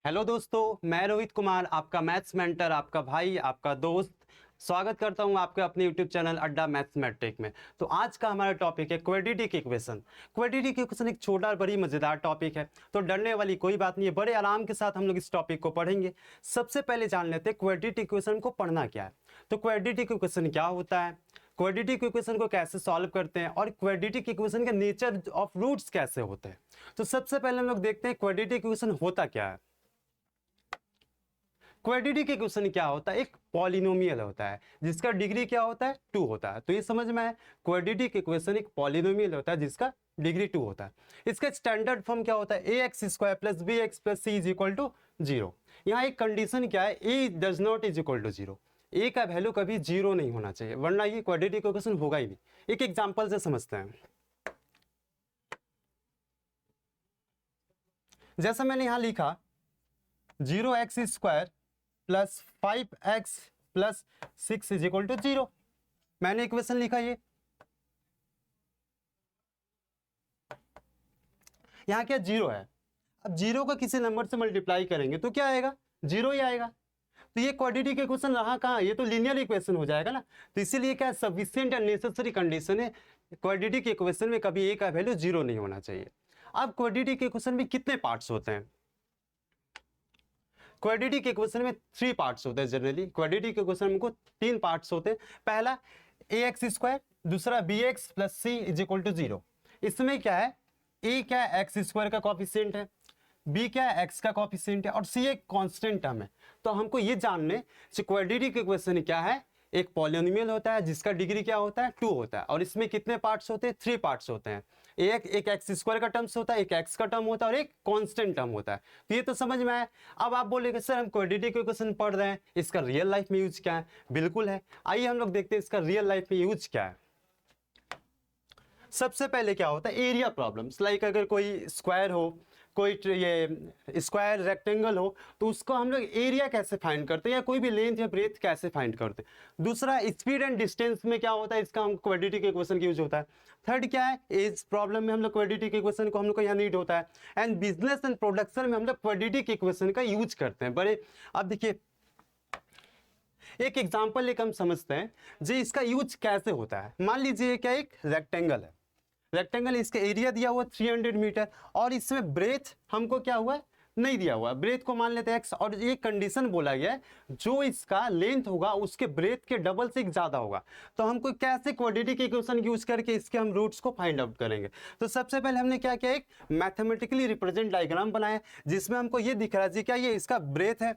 Hello दोस्तों, मैं रोहित कुमार, आपका मैथ्स मेंटर, आपका भाई, आपका दोस्त। स्वागत करता हूं आपके अपने यूट्यूब चैनल अड्डा मैथमेटिक में। तो आज का हमारा टॉपिक है क्वाड्रेटिक इक्वेशन। क्वाड्रेटिक इक्वेशन एक छोटा बड़ी मज़ेदार टॉपिक है, तो डरने वाली कोई बात नहीं है। बड़े आराम के साथ हम लोग इस टॉपिक को पढ़ेंगे। सबसे पहले जान लेते हैं क्वाड्रेटिक इक्वेशन को पढ़ना क्या है। तो क्वाड्रेटिक इक्वेशन क्या होता है, क्वाड्रेटिक इक्वेशन को कैसे सॉल्व करते हैं, और क्वाड्रेटिक इक्वेशन का नेचर ऑफ रूट्स कैसे होते हैं। तो सबसे पहले हम लोग देखते हैं क्वाड्रेटिक इक्वेशन होता क्या है। क्वाड्रेटिक इक्वेशन क्या होता है, एक पॉलिनोमियल होता है जिसका डिग्री क्या होता है, 2 होता है। तो ये समझ में आया, क्वाड्रेटिक इक्वेशन एक पॉलिनोमियल होता है जिसका डिग्री 2 होता है। इसका स्टैंडर्ड फॉर्म क्या होता है, a x square plus b x plus c is equal to 0। यहाँ एक कंडीशन क्या है, a does not is equal to 0। A का वैल्यू कभी 0 नहीं होना चाहिए, वरना ये क्वाड्रेटिक इक्वेशन होगा ही नहीं। एक एग्जाम्पल से समझते हैं। जैसा मैंने यहां लिखा 0x square plus 5x plus 6 is equal to 0। मैंने इक्वेशन लिखा ये। यहां क्या 0 है। अब 0 का किसी नंबर से मल्टीप्लाई करेंगे तो क्या आएगा, 0 ही आएगा। तो ये क्वाड्रेटिक इक्वेशन रहा कहां, ये तो लीनियर इक्वेशन हो जाएगा ना। तो इसीलिए क्या सफिशिएंट एंड नेसेसरी कंडीशन है, क्वाड्रेटिक इक्वेशन में कभी ए का वैल्यू 0 नहीं होना चाहिए। अब क्वाड्रेटिक इक्वेशन में कितने पार्ट्स होते हैं। क्वाड्रेटिक इक्वेशन में 3 पार्ट्स होते हैं। जनरली क्वाड्रेटिक इक्वेशन में 3 पार्ट्स होते हैं। पहला ए एक्स स्क्वायर, दूसरा b x plus c is equal to 0। इसमें क्या है, ए क्या एक्स स्क्वायर का कॉफिशिएंट है, बी क्या एक्स का कॉफिशिएंट है, और सी एक कांस्टेंट टर्म है। तो हमको ये जानने क्वाड्रेटिक इक्वेशन क्या है, एक पॉलिनोमियल होता है जिसका डिग्री क्या होता है, 2 होता है। और इसमें कितने पार्ट्स होते हैं, 3 पार्ट्स होते हैं। एक एक्स स्क्वायर का टर्म्स होता है, एक एक्स का टर्म होता है, और एक कांस्टेंट टर्म होता है। तो ये तो समझ में आया। अब आप बोलेंगे सर हम क्वाड्रेटिक इक्वेशन पढ़ रहे हैं, इसका रियल लाइफ में यूज क्या है। बिल्कुल है, आइए हम लोग देखते हैं इसका रियल लाइफ में यूज क्या है। सबसे पहले क्या होता है, एरिया प्रॉब्लम्स। लाइक अगर कोई स्क्वायर हो, कोई ये स्क्वायर रेक्टेंगल हो, तो उसको हम लोग एरिया कैसे फाइंड करते हैं, या कोई भी लेंथ या ब्रेथ कैसे फाइंड करते हैं। दूसरा स्पीड एंड डिस्टेंस में क्या होता है, इसका हम क्वाड्रेटिक इक्वेशन का यूज होता है। थर्ड क्या है, एज प्रॉब्लम में हम लोग क्वाड्रेटिक इक्वेशन को हम लोग को यहाँ नीड होता है। एंड बिजनेस एंड प्रोडक्शन में हम लोग क्वाड्रेटिक इक्वेशन का यूज करते हैं बड़े। अब देखिए एक एग्जाम्पल एक हम समझते हैं जी इसका यूज कैसे होता है। मान लीजिए क्या एक रेक्टेंगल है, रेक्टेंगल इसका एरिया दिया हुआ 300 मीटर, और इसमें ब्रेथ हमको क्या हुआ है, नहीं दिया हुआ। ब्रेथ को मान लेते हैं एक्स, और ये कंडीशन बोला गया है जो इसका लेंथ होगा उसके ब्रेथ के डबल से ज्यादा होगा। तो हमको कैसे क्वाड्रेटिक इक्वेशन यूज करके इसके हम रूट्स को फाइंड आउट करेंगे। तो सबसे पहले हमने क्या किया, एक मैथमेटिकली रिप्रेजेंट डायग्राम बनाया जिसमें हमको ये दिख रहा है जी क्या ये इसका ब्रेथ है,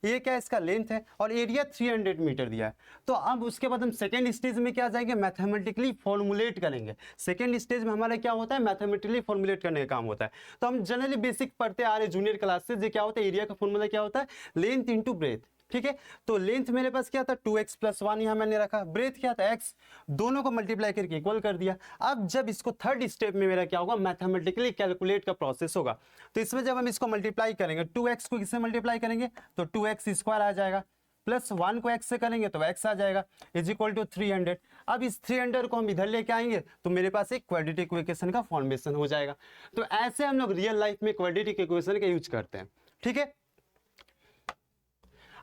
ये क्या इसका लेंथ है, और एरिया 300 मीटर दिया है। तो अब उसके बाद हम सेकेंड स्टेज में क्या जाएंगे, मैथमेटिकली फॉर्मुलेट करेंगे। सेकेंड स्टेज में हमारा क्या होता है, मैथमेटिकली फॉर्मुलेट करने का काम होता है। तो हम जनरली बेसिक पढ़ते आ रहे जूनियर क्लास से, जो क्या होता है एरिया का फॉर्मूला क्या होता है, लेंथ इंटू ब्रेथ। ठीक है, तो लेंथ मेरे पास क्या था 2x प्लस 1 यहां मैंने रखा, ब्रेथ क्या था x, दोनों को मल्टीप्लाई करके इक्वल कर दिया। अब जब इसको थर्ड स्टेप में मेरा क्या होगा, मैथमेटिकली कैलकुलेट का प्रोसेस होगा। तो इसमें जब हम इसको मल्टीप्लाई करेंगे, 2x को किससे मल्टीप्लाई करेंगे तो 2x स्क्वायर आ जाएगा, प्लस 1 को x से करेंगे तो x आ जाएगा, इज इक्वल टू 300। अब इस 300 को हम इधर लेके आएंगे तो मेरे पास एक क्वाड्रेटिक इक्वेशन का फॉर्मेशन हो जाएगा। तो ऐसे हम लोग रियल लाइफ में क्वाड्रेटिक इक्वेशन का यूज करते हैं। ठीक है,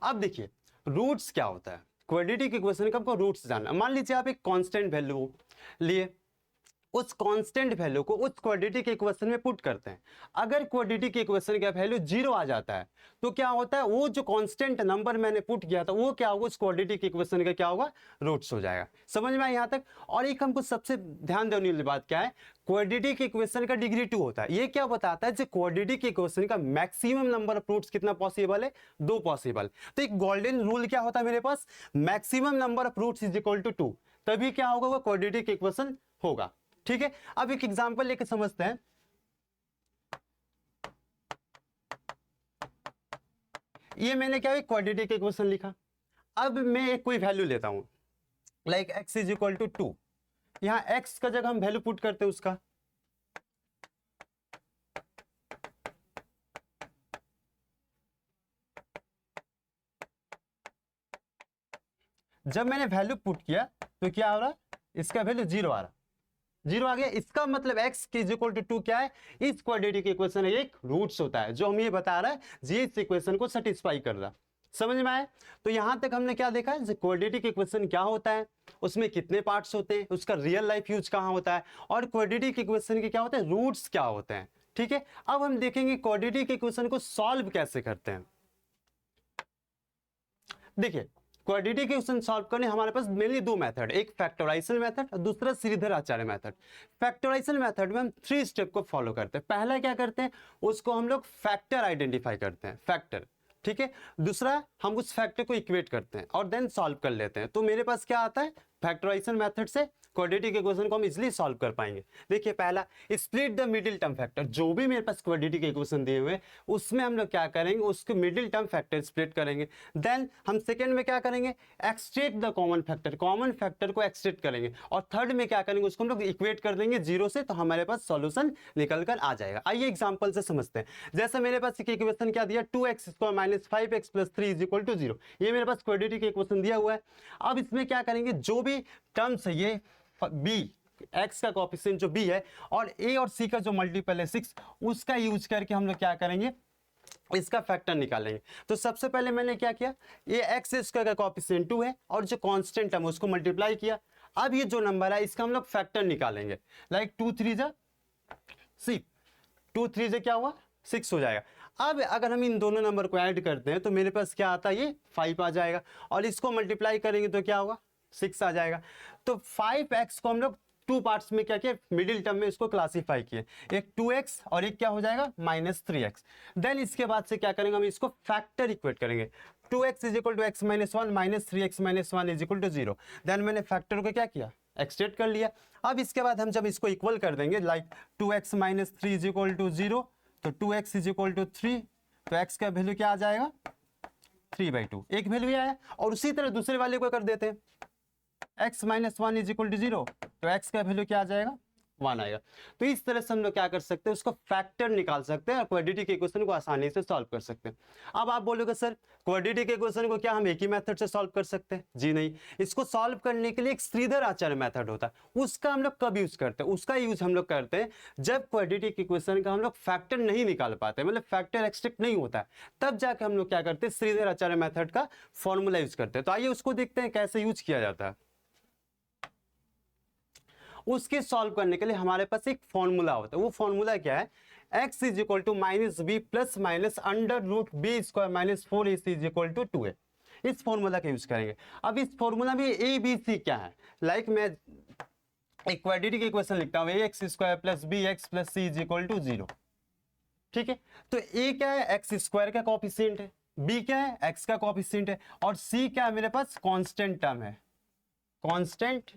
अब देखिए रूट्स क्या होता है। क्वाड्रेटिक इक्वेशन का आपको रूट्स जानना। मान लीजिए आप एक कांस्टेंट वैल्यू लिए, उस कांस्टेंट वैल्यू को उस क्वाड्रेटिक इक्वेशन में पुट करते हैं। अगर क्वाड्रेटिक इक्वेशन का वैल्यू 0 आ जाता है तो क्या होता है, वो जो कांस्टेंट नंबर मैंने पुट किया था वो क्या होगा, उस क्वाड्रेटिक इक्वेशन का क्या होगा, रूट्स हो जाएगा। समझ में आया यहां तक। और एक हमको सबसे ध्यान देने वाली बात क्या है, क्वाड्रेटिक इक्वेशन का डिग्री 2 होता है। ये क्या बताता है, जो क्वाड्रेटिक इक्वेशन का मैक्सिमम नंबर ऑफ रूट्स कितना पॉसिबल है, 2 पॉसिबल। तो एक गोल्डन रूल क्या होता है मेरे पास, maximum number of roots is equal to 2, तभी क्या होगा, वो क्वाड्रेटिक इक्वेशन होगा। ठीक है, अब एक एग्जांपल लेके समझते हैं। ये मैंने क्या है क्वाड्रेटिक इक्वेशन लिखा। अब मैं एक कोई वैल्यू लेता हूं, like x is equal to 2। यहां x का जगह हम वैल्यू पुट करते हैं उसका, जब मैंने वैल्यू पुट किया तो क्या हो रहा, इसका वैल्यू 0 आ रहा। जीरो आ गया। इसका मतलब x इज इक्वल टू 2 क्या है, इस क्वाड्रेटिक इक्वेशन एक रूट्स होता है, जो हम ये बता रहा है जी इस इक्वेशन को सेटिस्फाई कर रहा। समझ में आया? तो यहां तक हमने क्या देखा है, क्वाड्रेटिक इक्वेशन क्या होता है, उसमें कितने पार्ट्स होते हैं, उसका रियल लाइफ यूज कहां होता है, और क्वाड्रेटिक इक्वेशन के क्या होते हैं, रूट्स क्या होते हैं। ठीक है, अब हम देखेंगे क्वाड्रेटिक इक्वेशन को सॉल्व कैसे करते हैं। देखिए, क्वाड्रेटिक इक्वेशन सॉल्व करने हमारे पास मेनली दो मेथड, एक फैक्टराइजेशन मेथड और दूसरा श्रीधर आचार्य मेथड। फैक्टराइजेशन मेथड में हम 3 स्टेप को फॉलो करते हैं। पहला क्या करते हैं, उसको हम लोग फैक्टर आइडेंटिफाई करते हैं, फैक्टर। ठीक है, दूसरा हम उस फैक्टर को इक्वेट करते हैं और देन सॉल्व कर लेते हैं। तो मेरे पास क्या आता है, फैक्टराइजेशन मेथड से क्वाड्रेटिक इक्वेशन को हम इजीली सॉल्व कर पाएंगे। देखिए, पहला split the middle term factor, जो भी मेरे पास क्वाड्रेटिक इक्वेशन दिए हुए उसमें हम लोग क्या करेंगे, उसके मिडिल टर्म फैक्टर स्प्लिट करेंगे। देन हम सेकंड में क्या करेंगे, extract the common factor, common factor को एक्सट्रैक्ट करेंगे। और थर्ड में क्या करेंगे, उसको हम लोग इक्वेट कर देंगे जीरो से, तो हमारे पास सॉल्यूशन निकल कर आ जाएगा। आइए एग्जांपल से समझते हैं। जैसे मेरे पास एक इक्वेशन क्या दिया, 2x² minus 5x plus 3 is equal to 0, ये मेरे पास क्वाड्रेटिक इक्वेशन दिया हुआ है। अब इसमें क्या करेंगे, जो भी टर्म्स है, ये b x का कोएफिशिएंट जो b है और a और c का जो मल्टीपल है 6, उसका यूज करके हम लोग क्या करेंगे, इसका फैक्टर निकालेंगे। तो सबसे पहले मैंने क्या किया, ये एक्स स्क्वायर का कोएफिशिएंट 2 है और जो कांस्टेंट टर्म उसको मल्टीप्लाई किया। अब ये जो नंबर है इसका हम लोग फैक्टर निकालेंगे, लाइक 2 3 जा 6, 2 3 से क्या हुआ 6 हो जाएगा। अब अगर हम इन दोनों नंबर को ऐड करते हैं तो मेरे पास क्या आता है, ये 5 आ जाएगा, और इसको मल्टीप्लाई करेंगे तो क्या होगा, 6 आ जाएगा। तो 5x को हम लोग टू पार्ट्स में क्या किया, मिडिल टर्म में इसको क्लासिफाई किए, एक 2x और एक क्या हो जाएगा -3x। देन इसके बाद से क्या करेंगे, हम इसको फैक्टर इक्वेट करेंगे। 2x is equal to x minus 1 -3x minus 1 is equal to 0। Then मैंने फैक्टर को क्या किया, एक्सटेंड कर लिया। अब इसके बाद हम जब इसको इक्वल कर देंगे, like 2x minus 3 is equal to 0, तो 2x इज इक्वल टू 3, तो x का वैल्यू क्या आ जाएगा 3/2, एक वैल्यू आया। और उसी तरह दूसरे वाले को कर देते हैं, x minus 1 is equal to 0, तो x का वैल्यू क्या आ जाएगा 1 आएगा। तो इस तरह से हम लोग क्या कर सकते हैं, उसको फैक्टर निकाल सकते हैं और क्वाड्रेटिक इक्वेशन को आसानी से सॉल्व कर सकते हैं। अब आप बोलोगे सर क्वाड्रेटिक इक्वेशन को क्या हम एक ही मेथड से सॉल्व कर सकते हैं? जी नहीं, इसको सॉल्व करने के लिए एक श्रीधर आचार्य मेथड होता है, उसका हम लोग कब यूज करते हैं, उसका यूज हम लोग करते हैं जब क्वाड्रेटिक इक्वेशन का हम लोग फैक्टर नहीं निकाल पाते, मतलब फैक्टर एक्सट्रैक्ट नहीं होता है, तब जाकर हम लोग क्या करते हैं, श्रीधर आचार्य मेथड का फॉर्मूला यूज करते हैं। तो आइए उसको देखते हैं कैसे यूज किया जाता है। उसके सॉल्व करने के लिए हमारे पास एक फॉर्मूला होता है, वो फॉर्मूला क्या है, x is equal to minus b plus minus under root b square minus 4ac is equal to 2a। इस फॉर्मूला का यूज करेंगे। अब इस फॉर्मूला में ए बी सी क्या है, लाइक मैं एक क्वाड्रेटिक इक्वेशन लिखता हूं, ax square plus b x plus c is equal to 0। ठीक है, तो a क्या है, एक्स स्क्वायर का कोएफिशिएंट है, b क्या है, x का कोएफिशिएंट है, और c क्या है, मेरे पास कांस्टेंट टर्म है, कांस्टेंट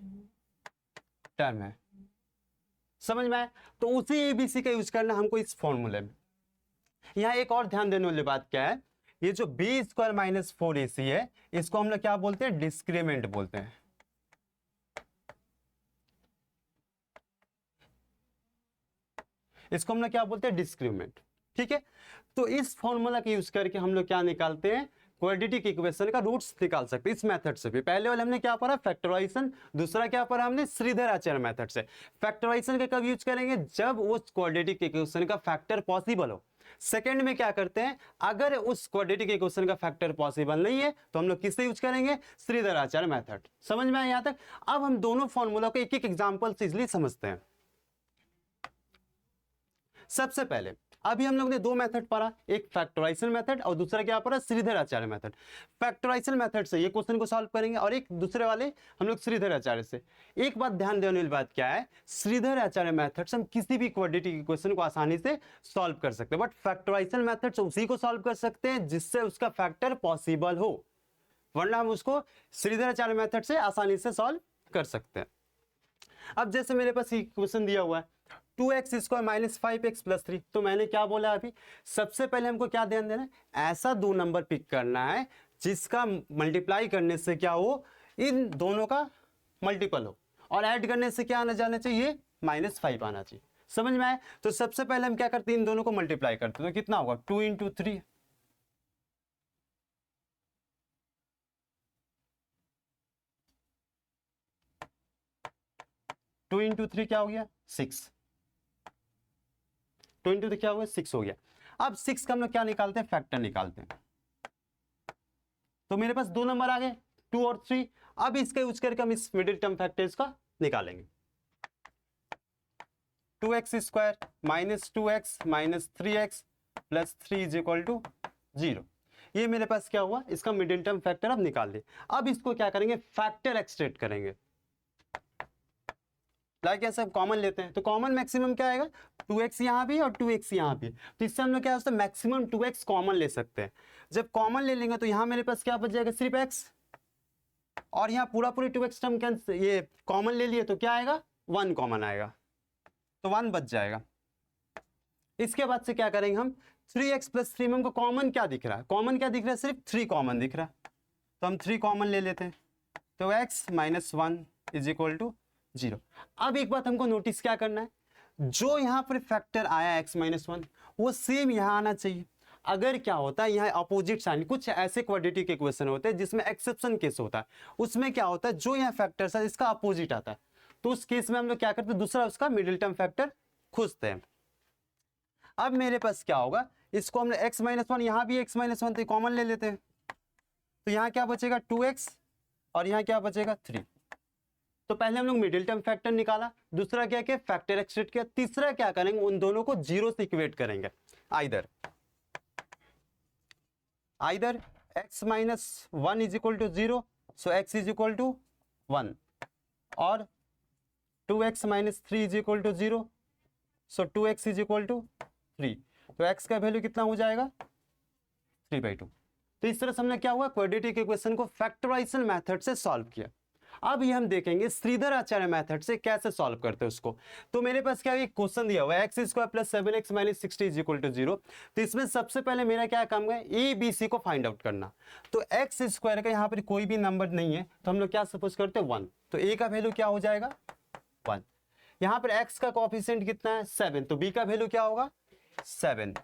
टर्म है। समझ में आया? तो उसी एबीसी का यूज करना हमको इस फॉर्मूले में। यहां एक और ध्यान देने वाली बात क्या है, ये जो बी स्क्वायर माइनस 4ac है, इसको हम लोग क्या बोलते हैं, डिस्क्रीमेंट बोलते हैं। इसको हम लोग क्या बोलते हैं, डिस्क्रीमेंट। ठीक है, तो इस फॉर्मूला का यूज करके हम लोग क्या निकालते हैं, क्वाड्रेटिक इक्वेशन का रूट्स निकाल सकते हैं इस मेथड से भी। पहले वाले हमने क्या पढ़ा, फैक्टराइजेशन, दूसरा क्या पढ़ा हमने, श्रीधर आचार्य मेथड से। फैक्टराइजेशन का कब यूज करेंगे, जब उस क्वाड्रेटिक इक्वेशन का फैक्टर पॉसिबल हो। सेकंड में क्या करते हैं, अगर उस क्वाड्रेटिक इक्वेशन का फैक्टर पॉसिबल नहीं है तो हम लोग किससे यूज करेंगे, श्रीधर आचार्य मेथड। समझ में आया यहां तक? अब हम दोनों फॉर्मूला को एक एक एग्जांपल से इजीली समझते हैं। सबसे पहले अभी हम लोग ने दो मेथड पढ़ा, एक फैक्टराइजेशन मेथड और दूसरा क्या पढ़ा, श्रीधर आचार्य मेथड। फैक्टराइजेशन मेथड से ये क्वेश्चन को सॉल्व करेंगे और एक दूसरे वाले हम लोग श्रीधर आचार्य से। एक बात ध्यान देने वाली बात क्या है, श्रीधर आचार्य मेथड से हम किसी भी क्वाड्रेटिक इक्वेशन को आसानी से सॉल्व कर सकते हैं, बट फैक्टराइजेशन मेथड से उसी को सॉल्व कर सकते हैं जिससे उसका फैक्टर पॉसिबल हो, वरना हम उसको श्रीधर आचार्य मेथड से आसानी से सॉल्व कर सकते हैं। अब जैसे मेरे पास इक्वेशन दिया हुआ है 2x square minus 5x plus 3, तो मैंने क्या बोला अभी, सबसे पहले हमको क्या ध्यान देना है, ऐसा दो नंबर पिक करना है जिसका मल्टीप्लाई करने से क्या हो, इन दोनों का मल्टीपल हो, और ऐड करने से क्या आना जाना चाहिए, -5 आना चाहिए। समझ में आया? तो सबसे पहले हम क्या करते हैं, इन दोनों को मल्टीप्लाई करते हैं, तो कितना होगा 2 × 3, 2 इंटू 3 क्या हो गया 6, 2 इंटू 3 क्या हो गया 6 हो गया। अब 6 का हम लोग क्या निकालते हैं, फैक्टर निकालते हैं। तो मेरे पास दो नंबर आ गए 2 और 3। अब इसका यूज करके हम इस मिडिल टर्म फैक्टर्स का निकालेंगे। 2x square minus 2x minus 3x plus 3 is equal to 0। ये मेरे पास क्या हुआ, इसका मिडिल टर्म फैक्टर अब निकाल दे। अब इसको क्या करेंगे, फैक्टर एक्सट्रेक्ट करेंगे। लाइक ऐसा कॉमन लेते हैं, तो कॉमन मैक्सिमम क्या आएगा, 2x यहाँ भी और 2x यहाँ भी। तो इससे हम लोग क्या होता है, मैक्सिमम 2x कॉमन ले सकते हैं। जब कॉमन ले लेंगे तो यहाँ मेरे पास क्या बच जाएगा, सिर्फ x, और यहाँ पूरा पूरी 2x टर्म कैंसिल, ये कॉमन ले लिए तो क्या आएगा 1 कॉमन आएगा, तो 1 बच जाएगा। इसके बाद से क्या करेंगे हम, 3x प्लस 3 में हमको कॉमन क्या दिख रहा है, कॉमन क्या दिख रहा है, सिर्फ 3 कॉमन दिख रहा है, तो हम 3 कॉमन ले लेते हैं। तो x minus 1 is equal to 0। अब एक बात हमको नोटिस क्या करना है, जो यहाँ पर फैक्टर आया x माइनस 1 वो सेम यहाँ आना चाहिए। अगर क्या होता है यहाँ अपोजिट साइन, कुछ ऐसे क्वाड्रेटिक इक्वेशन होते हैं जिसमें एक्सेप्शन केस होता है, उसमें क्या होता है जो यहाँ फैक्टर है इसका अपोजिट आता है, तो उस केस में हम लोग क्या करते हैं, दूसरा उसका मिडिल टर्म फैक्टर खोजते हैं। अब मेरे पास क्या होगा, इसको हमने x माइनस 1, यहाँ भी x माइनस 1 तो कॉमन ले लेते हैं, तो यहाँ क्या बचेगा 2x और यहाँ क्या बचेगा 3। तो पहले हम लोग मिडिल टर्म फैक्टर निकाला, दूसरा क्या किया, फैक्टर एक्सट्रेक्ट किया, तीसरा क्या करेंगे, उन दोनों को 0 से इक्वेट करेंगे। Either x minus 1 is equal to 0, so x is equal to 1, और 2x minus 3 is equal to 0, so 2x is equal to 3। तो x का वैल्यू कितना हो जाएगा 3/2। तो इस तरह से हमने क्या हुआ, क्वाड्रेटिक इक्वेशन को फैक्टराइजेशन मेथड से सॉल्व किया। अब ये हम देखेंगे श्रीधर आचार्य मेथड से कैसे सॉल्व करते हैं उसको। तो मेरे पास क्या एक क्वेश्चन दिया हुआ है, x square plus 7x minus 60 is equal to 0। तो इसमें सबसे पहले मेरा क्या काम है, ए बी सी को फाइंड आउट करना। तो एक्स स्क्वायर का यहाँ पर कोई भी नंबर नहीं है, तो हम लोग क्या सपोज करते हैं 1, तो ए का वैल्यू क्या हो जाएगा 1। यहाँ पर एक्स का कोएफिशिएंट कितना है 7, तो बी का वैल्यू क्या होगा 7,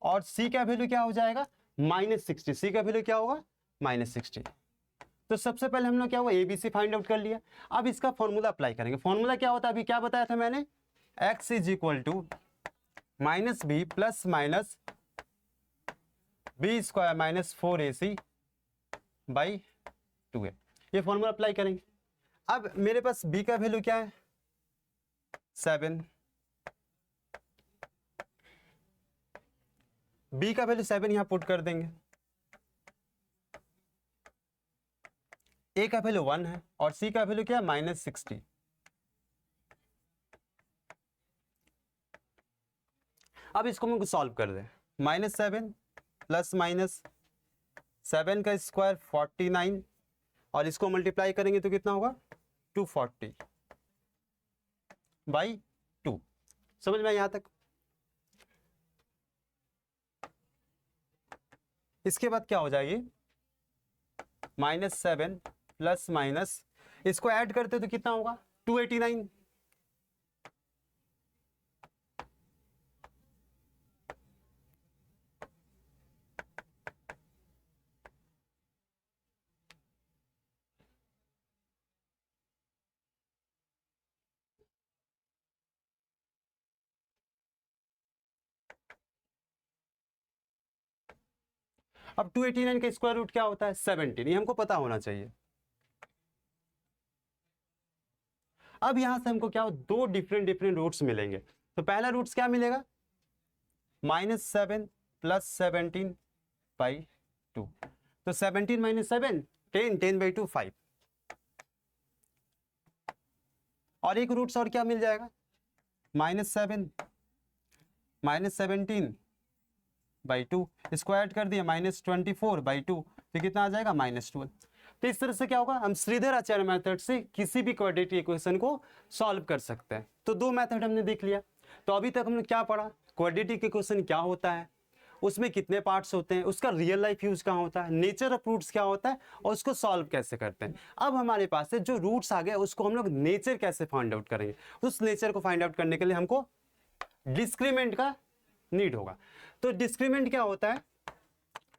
और सी का वैल्यू क्या हो जाएगा माइनस 60, सी का वैल्यू क्या होगा माइनस 60। तो सबसे पहले हम लोग क्या हुआ, एबीसी फाइंड आउट कर लिया। अब इसका फॉर्मूला अप्लाई करेंगे। फॉर्मूला क्या होता है, अभी क्या बताया था मैंने, x is equal to minus b plus minus b square minus 4ac by 2a। ये फॉर्मूला अप्लाई करेंगे। अब मेरे पास b का वैल्यू क्या है 7, b का वैल्यू 7 यहां पुट कर देंगे, a का वैल्यू 1 है और c का वैल्यू क्या है माइनस 60। अब इसको हम सॉल्व कर दें, माइनस 7 प्लस माइनस 7 का स्क्वायर 49, और इसको मल्टीप्लाई करेंगे तो कितना होगा 240 बाई 2। समझ में यहां तक। इसके बाद क्या हो जाएगी -7 प्लस माइनस, इसको ऐड करते तो कितना होगा 289। अब 289 का स्क्वायर रूट क्या होता है 17, ये हमको पता होना चाहिए। अब यहां से हमको क्या हो, दो डिफरेंट रूट्स मिलेंगे। तो पहला रूट्स क्या मिलेगा -7 प्लस 17 बाई 2। तो 17 माइनस 7 10, 10/2 5। और एक रूट्स और क्या मिल जाएगा -7 माइनस 17 बाई 2, इसको ऐड कर दिया -24 बाई 2, तो कितना आ जाएगा -12। तो इस तरह से क्या होगा, हम श्रीधर आचार्य मेथड से किसी भी क्वाड्रेटिक इक्वेशन को सॉल्व कर सकते हैं। तो दो मेथड हमने देख लिया। तो अभी तक हमने क्या पढ़ा, क्वाड्रेटिक इक्वेशन क्या होता है, उसमें कितने पार्ट्स होते हैं, उसका रियल लाइफ यूज कहाँ होता है, नेचर ऑफ रूट्स क्या होता है, और उसको सॉल्व कैसे करते हैं। अब हमारे पास से जो रूट्स आ गए उसको हम लोग नेचर कैसे फाइंड आउट करेंगे। उस नेचर को फाइंड आउट करने के लिए हमको डिस्क्रीमेंट का नीड होगा। तो डिस्क्रीमेंट क्या होता है,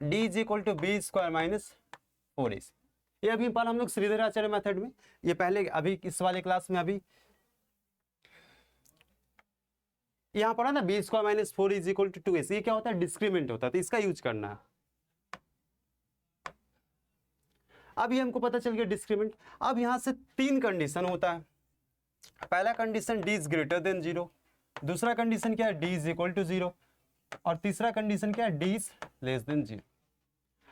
d is equal to b square minus 4ac। ये अभी पढ़ा हम लोग श्रीधराचार्य मेथड में, ये पहले अभी इस वाले क्लास में अभी यहाँ पढ़ा ना b square minus 4 is equal to 2ac। ये क्या होता है, डिस्क्रीमेंट होता है, तो इसका यूज करना है। अभी हमको पता चल गया डिस्क्रीमेंट। अब यहां से 3 कंडीशन होता है। पहला condition d is greater than 0, दूसरा कंडीशन क्या है d इज इक्वल टू 0, और तीसरा कंडीशन क्या है d इज लेस देन 0।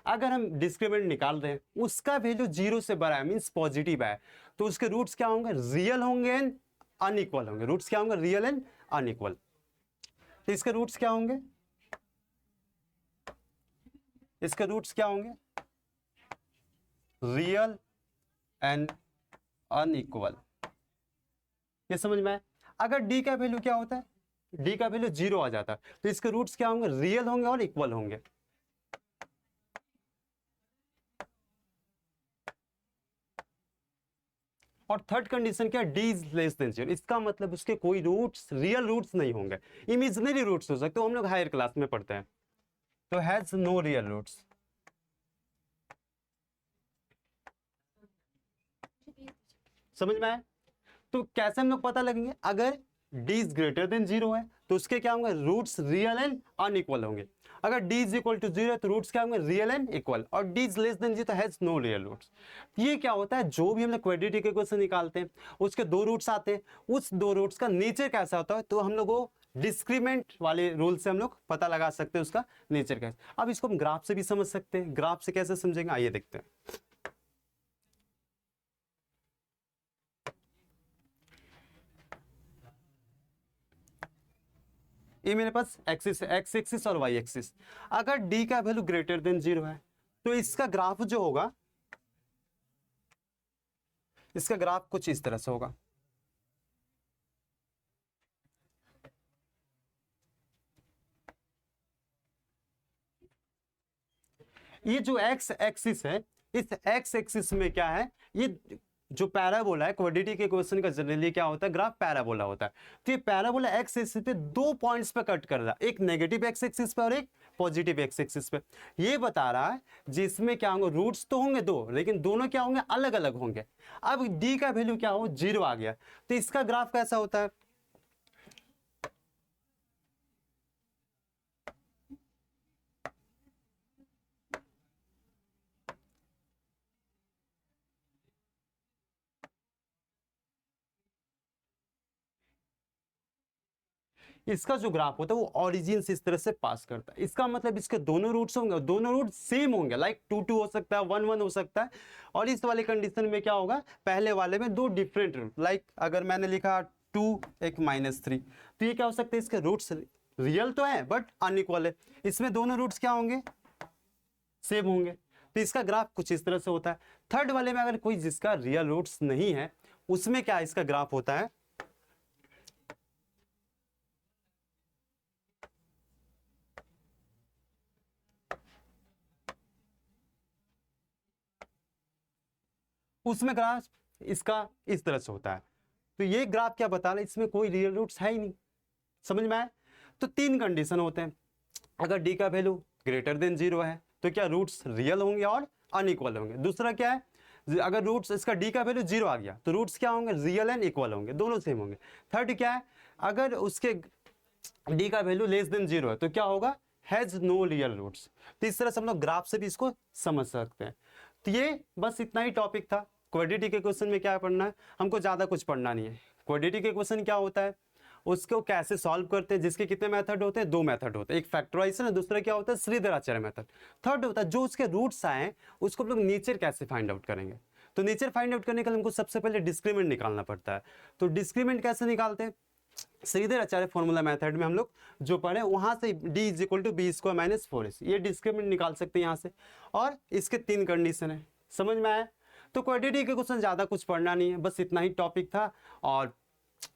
अगर हम डिस्क्रीमेंट निकाल रहे हैं, उसका वैल्यू 0 से बड़ा है, मीन्स पॉजिटिव है, तो उसके रूट्स क्या होंगे, रियल होंगे एंड अनइक्वल होंगे। रूट्स क्या होंगे, रियल एंड अनइक्वल। तो इसके रूट्स क्या होंगे, इसके रूट्स क्या होंगे, रियल एंड अनइक्वल। ये समझ में आए। अगर d का वैल्यू क्या होता है, d का वैल्यू 0 आ जाता है, तो इसके रूट्स क्या होंगे, रियल होंगे और इक्वल होंगे। और थर्ड कंडीशन क्या है, d इज लेस देन 0। इसका मतलब उसके कोई रूट्स, रियल रूट्स नहीं होंगे, इमेजिनरी रूट्स हो सकते हैं, हम लोग हायर क्लास में पढ़ते हैं। तो हैज नो रियल रूट्स। समझ में आया। तो कैसे हम लोग पता लगेंगे, अगर d इज ग्रेटर देन 0 है तो उसके क्या होंगे, रूट्स रियल एंड अनइक्वल होंगे। अगर d इज इक्वल टू 0 है तो रूट्स क्या होंगे, रियल एंड इक्वल। और d इज लेस देन 0 तो हैज नो रियल रूट्स। ये क्या होता है, जो भी हम लोग क्वाड्रेटिक इक्वेशन निकालते हैं उसके 2 रूट्स आते हैं, उस 2 रूट्स का नेचर कैसा होता है, तो हम लोग को डिस्क्रीमेंट वाले रूल से हम लोग पता लगा सकते हैं उसका नेचर कैसा। अब इसको हम ग्राफ से भी समझ सकते हैं। ग्राफ से कैसे समझेंगे, आइए देखते हैं। ये मेरे पास एक्सिस है, एक्स एक्सिस और वाई एक्सिस। अगर d का वैल्यू ग्रेटर देन 0 है तो इसका ग्राफ जो होगा, इसका ग्राफ कुछ इस तरह से होगा। ये जो एक्स एक्सिस है, इस एक्स एक्सिस में क्या है, ये जो पैराबोला है, क्वाड्रेटिक इक्वेशन का जनरली क्या होता है, ग्राफ पैराबोला होता है। तो ये पैराबोला एक्स एक्सिस पे 2 पॉइंट्स पे कट कर रहा है, एक नेगेटिव एक्स एक्सिस पे और एक पॉजिटिव एक्स एक्सिस पे। ये बता रहा है जिसमें क्या होंगे, रूट्स तो होंगे 2, लेकिन दोनों क्या होंगे, अलग अलग होंगे। अब d का वैल्यू क्या हो, 0 आ गया, तो इसका ग्राफ कैसा होता है, इसका जो ग्राफ होता है वो ऑरिजिन से इस तरह से पास करता है। इसका मतलब इसके दोनों रूट्स होंगे, दोनों रूट सेम होंगे, लाइक 2 2 हो सकता है, 1 1 हो सकता है। और इस वाले कंडीशन में क्या होगा, पहले वाले में 2 डिफरेंट रूट, लाइक अगर मैंने लिखा 2 एक -3, तो ये क्या हो सकता है, इसके रूट्स रियल तो है बट अनइक्वल है। इसमें दोनों रूट्स क्या होंगे, सेम होंगे, तो इसका ग्राफ कुछ इस तरह से होता है। थर्ड वाले में अगर कोई जिसका रियल रूट्स नहीं है, उसमें क्या इसका ग्राफ होता है, उसमें ग्राफ इसका इस तरह से होता है। तो ये ग्राफ क्या बता रहा है, इसमें कोई रियल रूट्स है ही नहीं। समझ में आया। तो 3 कंडीशन होते हैं। अगर d का वैल्यू ग्रेटर देन 0 है तो क्या रूट्स रियल होंगे और अनइक्वल होंगे। दूसरा क्या है, अगर रूट्स, इसका d का वैल्यू 0 आ गया तो रूट्स क्या होंगे, रियल एंड इक्वल होंगे, दोनों सेम होंगे। थर्ड क्या है, अगर उसके d का वैल्यू लेस देन 0 है तो क्या होगा, हैज नो रियल रूट्स। तो इस तरह से हम लोग ग्राफ से भी इसको समझ सकते हैं। तो ये बस इतना ही टॉपिक था। क्वाड्रेटिक इक्वेशन में क्या पढ़ना है, हमको ज़्यादा कुछ पढ़ना नहीं है। क्वाड्रेटिक इक्वेशन क्या होता है, उसको कैसे सॉल्व करते हैं, जिसके कितने मेथड होते हैं, 2 मेथड होते हैं, एक फैक्टराइजेशन है, दूसरा क्या होता है, श्रीधराचार्य मेथड। थर्ड होता है जो उसके रूट्स आए उसको हम लोग नेचर कैसे फाइंड आउट करेंगे। तो नेचर फाइंड आउट करने के लिए हमको सबसे पहले डिस्क्रीमेंट निकालना पड़ता है। तो डिस्क्रीमेंट कैसे निकालते हैं, श्रीधराचार्य फॉर्मूला मेथड में हम लोग जो पढ़े वहां से d is equal to b square minus 4ac, ये डिस्क्रीमेंट निकाल सकते हैं यहाँ से। और इसके 3 कंडीशन है, समझ में आया। तो क्वाड्रेटिक इक्वेशन ज़्यादा कुछ पढ़ना नहीं है, बस इतना ही टॉपिक था। और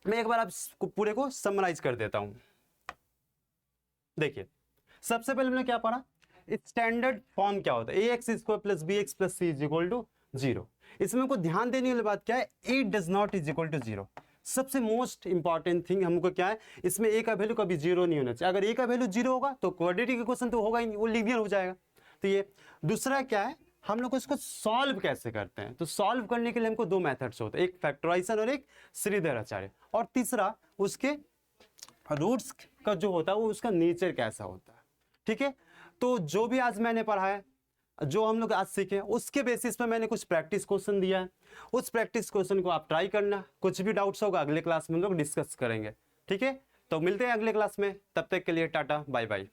मैं एक बार आप पूरे को समराइज कर देता हूं। देखिए, सबसे पहले हमने क्या पढ़ा, स्टैंडर्ड फॉर्म क्या होता है, ax square plus bx plus c is equal to 0। इसमें को ध्यान देने वाली बात क्या है, a does not is equal to 0। सबसे मोस्ट इंपॉर्टेंट थिंग हमको क्या है, इसमें a का वैल्यू कभी 0 नहीं होना चाहिए। अगर a का वैल्यू 0 होगा तो क्वाड्रेटिक इक्वेशन तो होगा ही नहीं, वो लीनियर हो जाएगा। तो ये दूसरा क्या है, हम लोग इसको सॉल्व कैसे करते हैं। तो सॉल्व करने के लिए हमको दो मेथड्स होते हैं, एक फैक्टराइजेशन और एक श्रीधर आचार्य, और तीसरा उसके रूट्स का जो होता है वो उसका नेचर कैसा होता है। ठीक है, तो जो भी आज मैंने पढ़ा है, जो हम लोग आज सीखे, उसके बेसिस पे मैंने कुछ प्रैक्टिस क्वेश्चन दिया है। उस प्रैक्टिस क्वेश्चन को आप ट्राई करना, कुछ भी डाउट्स होगा अगले क्लास में हम लोग डिस्कस करेंगे। ठीक है, तो मिलते हैं अगले क्लास में, तब तक के लिए टाटा बाय बाय।